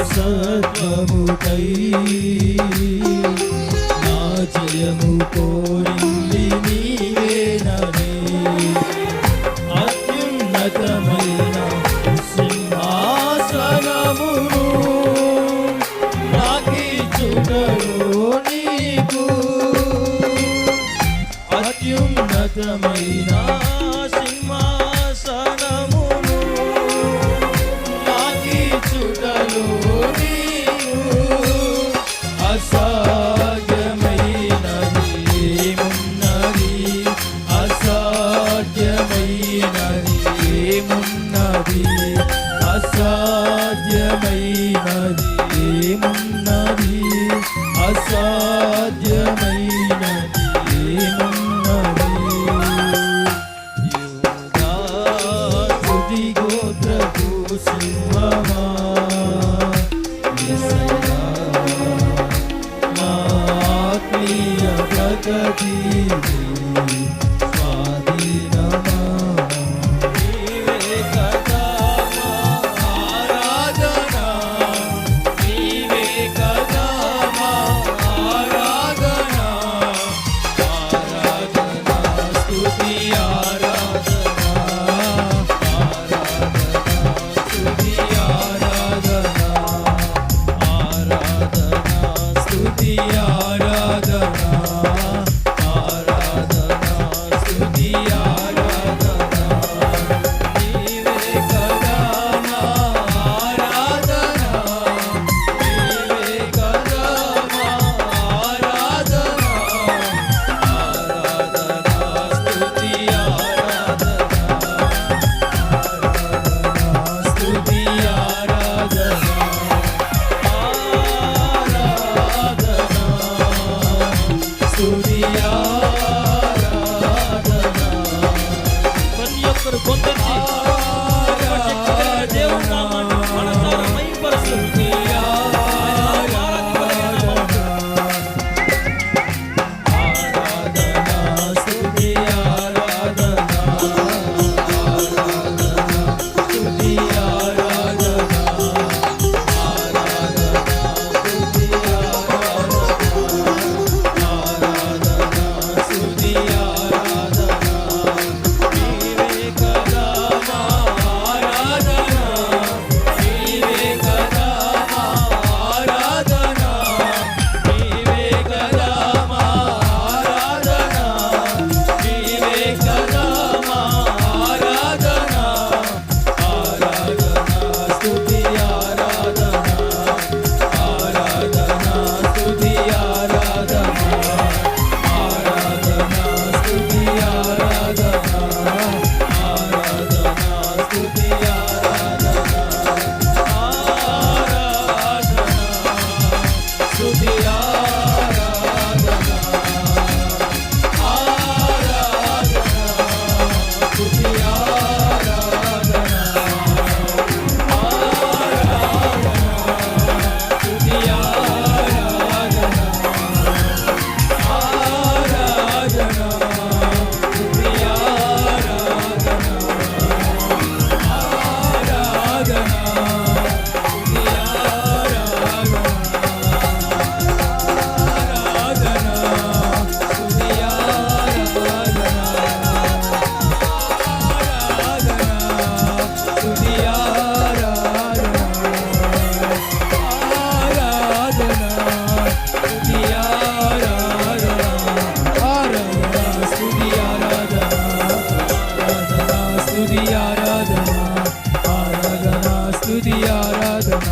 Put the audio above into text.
సత్వముకై నా జయము కోరింది నీవేనని అత్యున్నతమైన సింహాసనమును నాకిచ్చుటలో నీకు అత్యున్నతమైన సింహాసనమును నాకిచ్చుటలో నీకు అసాధ్యమైనది ఏమున్నది అసాధ్యమైనది ఏమున్నది అసాధ్యమైనది ఏమున్నది అసాధ్యమైనది ఏమున్నది యూదా తుది గోత్రపు సింహమా యేసయ్యా మా ఆత్మీయ ప్రగతి స్వాధీనమా నీవే కదా మా ఆరాధన నీవే కదా మా ఆరాధన ఆరాధన స్తుతి ఆరాధన స్తుతి ఆరాధన ఆరాధన స్తుతి ఆరాధన ఆరాధన స్తుతి ఆరాధన నీవే కదా నా ఆరాధన నీవే కదా మా ఆరాధన ఆరాధన స్తుతి ఆరాధన స్తుతి ఆరాధన స్తుతి ఆరాధన ప్రతి ఒక్కరు పొందండి దేవుని నామాన్ని మనసారా మహిమపరచండి స్తుతి ఆరాధన